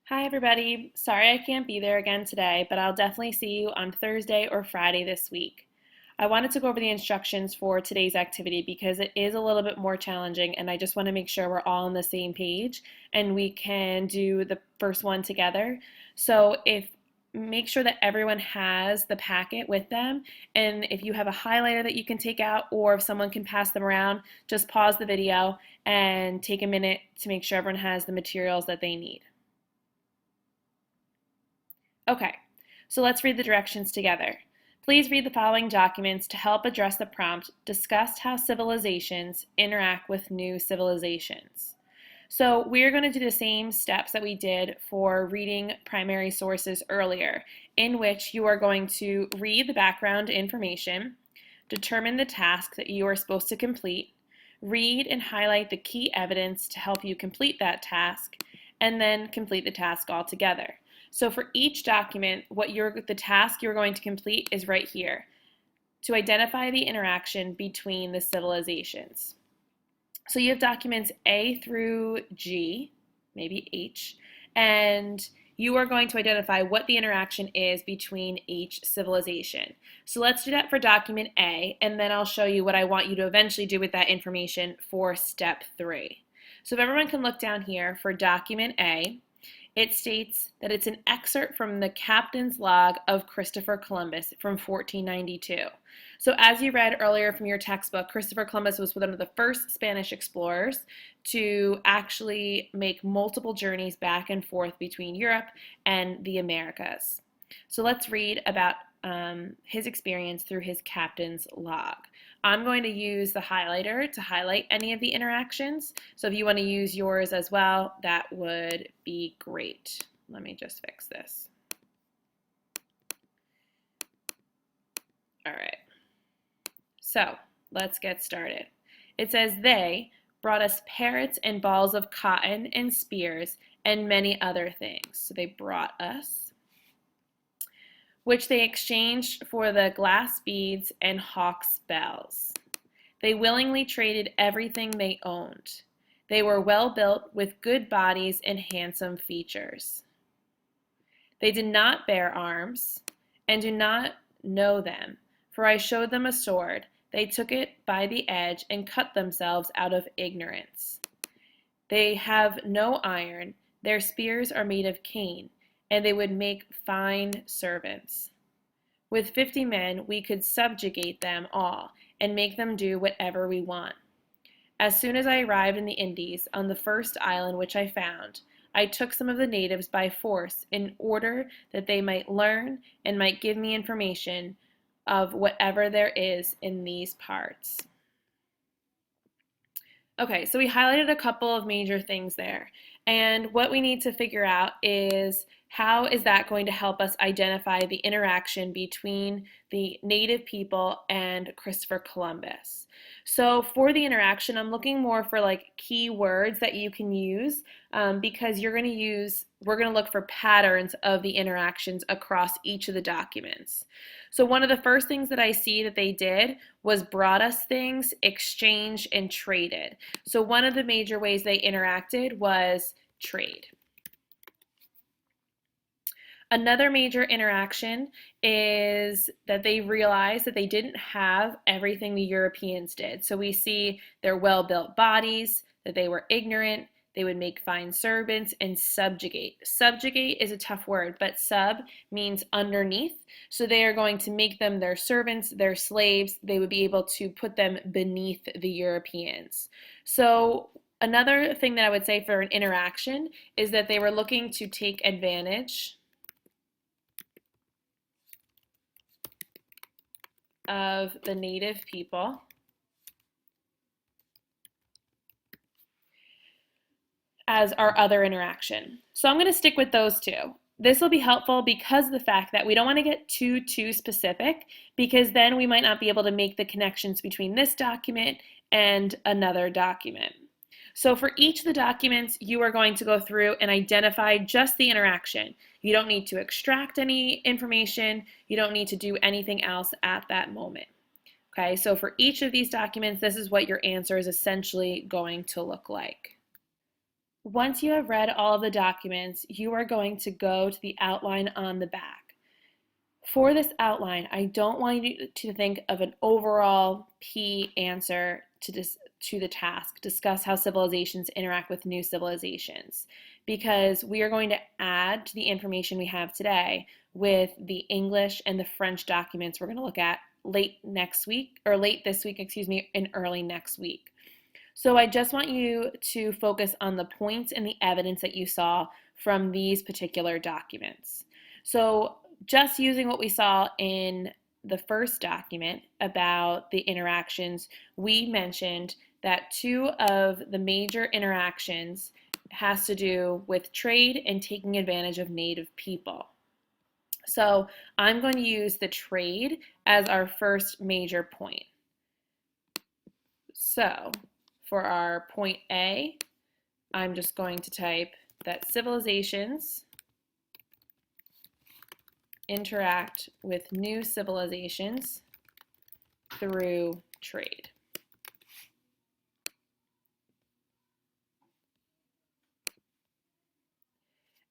Hi, everybody. Sorry I can't be there again today, but I'll definitely see you on Thursday or Friday this week. I wanted to go over the instructions for today's activity because it is a little bit more challenging, and I just want to make sure we're all on the same page and we can do the first one together. So if make sure that everyone has the packet with them, and if you have a highlighter that you can take out or if someone can pass them around, just pause the video and take a minute to make sure everyone has the materials that they need. Okay, so let's read the directions together. Please read the following documents to help address the prompt, discuss how civilizations interact with new civilizations. So we're going to do the same steps that we did for reading primary sources earlier, in which you are going to read the background information, determine the task that you are supposed to complete, read and highlight the key evidence to help you complete that task, and then complete the task altogether. So for each document, the task you're going to complete is right here, to identify the interaction between the civilizations. So you have documents A through G, maybe H, and you are going to identify what the interaction is between each civilization. So let's do that for document A, and then I'll show you what I want you to eventually do with that information for step 3. So if everyone can look down here for document A, it states that it's an excerpt from the captain's log of Christopher Columbus from 1492. So as you read earlier from your textbook, Christopher Columbus was one of the first Spanish explorers to actually make multiple journeys back and forth between Europe and the Americas. So let's read about his experience through his captain's log. I'm going to use the highlighter to highlight any of the interactions. So if you want to use yours as well, that would be great. Let me just fix this. All right. So let's get started. It says they brought us parrots and balls of cotton and spears and many other things. So they brought us, which they exchanged for the glass beads and hawk's bells. They willingly traded everything they owned. They were well built with good bodies and handsome features. They did not bear arms and do not know them, for I showed them a sword. They took it by the edge and cut themselves out of ignorance. They have no iron. Their spears are made of cane, and they would make fine servants. With 50 men, we could subjugate them all and make them do whatever we want. As soon as I arrived in the Indies, on the first island which I found, I took some of the natives by force in order that they might learn and might give me information of whatever there is in these parts. Okay, so we highlighted a couple of major things there. And what we need to figure out is how is that going to help us identify the interaction between the native people and Christopher Columbus. So for the interaction, I'm looking more for like key words that you can use because we're going to look for patterns of the interactions across each of the documents. So one of the first things that I see that they did was brought us things, exchanged, and traded. So one of the major ways they interacted was trade. Another major interaction is that they realized that they didn't have everything the Europeans did. So we see their well-built bodies, that they were ignorant, they would make fine servants, and subjugate. Subjugate is a tough word, but sub means underneath. So they are going to make them their servants, their slaves. They would be able to put them beneath the Europeans. So another thing that I would say for an interaction is that they were looking to take advantage of the native people as our other interaction. So I'm going to stick with those two. This will be helpful because of the fact that we don't want to get too specific, because then we might not be able to make the connections between this document and another document. So for each of the documents, you are going to go through and identify just the interaction. You don't need to extract any information. You don't need to do anything else at that moment. Okay, so for each of these documents, this is what your answer is essentially going to look like. Once you have read all of the documents, you are going to go to the outline on the back. For this outline, I don't want you to think of an overall P answer to the task, discuss how civilizations interact with new civilizations, because we are going to add to the information we have today with the English and the French documents we're going to look at late this week, and early next week. So I just want you to focus on the points and the evidence that you saw from these particular documents. So just using what we saw in the first document about the interactions, we mentioned that two of the major interactions has to do with trade and taking advantage of native people. So I'm going to use the trade as our first major point. So for our point A, I'm just going to type that civilizations interact with new civilizations through trade.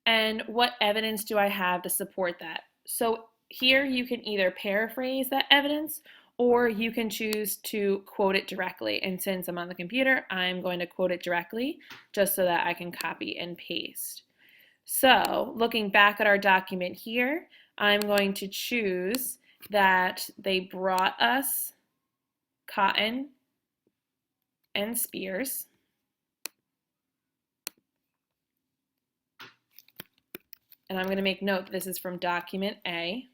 And what evidence do I have to support that? So here you can either paraphrase that evidence or you can choose to quote it directly. And since I'm on the computer, I'm going to quote it directly just so that I can copy and paste. So looking back at our document here, I'm going to choose that they brought us cotton and spears. And I'm going to make note that this is from document A.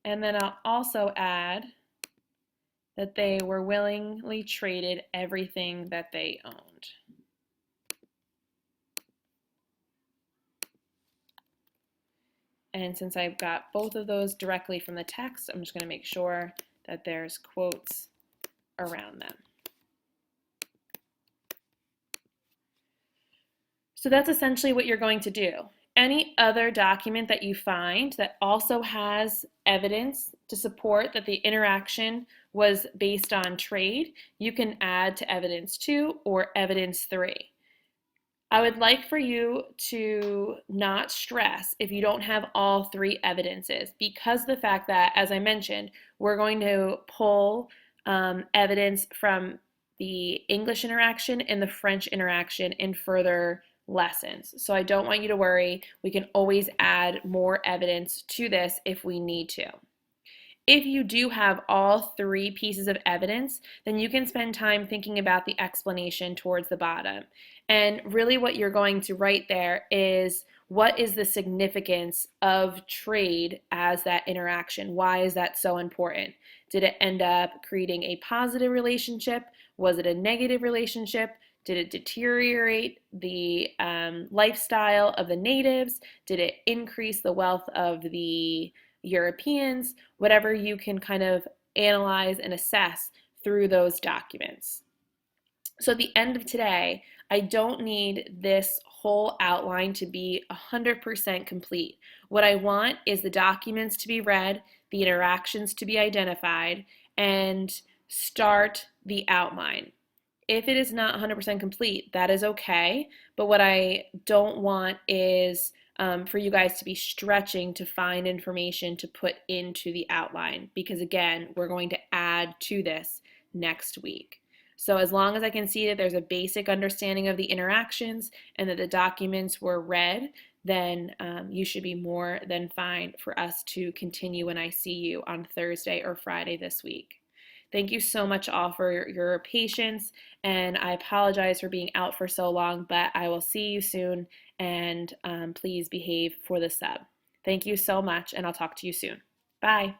And then I'll also add that they were willingly traded everything that they owned. And since I've got both of those directly from the text, I'm just going to make sure that there's quotes around them. So that's essentially what you're going to do. Any other document that you find that also has evidence to support that the interaction was based on trade, you can add to evidence 2 or evidence 3. I would like for you to not stress if you don't have all 3 evidences, because of the fact that, as I mentioned, we're going to pull evidence from the English interaction and the French interaction in further lessons. So I don't want you to worry. We can always add more evidence to this if we need to. If you do have all 3 pieces of evidence, then you can spend time thinking about the explanation towards the bottom. And really what you're going to write there is, what is the significance of trade as that interaction? Why is that so important? Did it end up creating a positive relationship? Was it a negative relationship? Did it deteriorate the lifestyle of the natives? Did it increase the wealth of the Europeans? Whatever you can kind of analyze and assess through those documents. So at the end of today, I don't need this whole outline to be 100% complete. What I want is the documents to be read, the interactions to be identified, and start the outline. If it is not 100% complete, that is okay, but what I don't want is for you guys to be stretching to find information to put into the outline, because again, we're going to add to this next week. So as long as I can see that there's a basic understanding of the interactions and that the documents were read, then you should be more than fine for us to continue when I see you on Thursday or Friday this week. Thank you so much all for your patience, and I apologize for being out for so long, but I will see you soon, and please behave for the sub. Thank you so much, and I'll talk to you soon. Bye.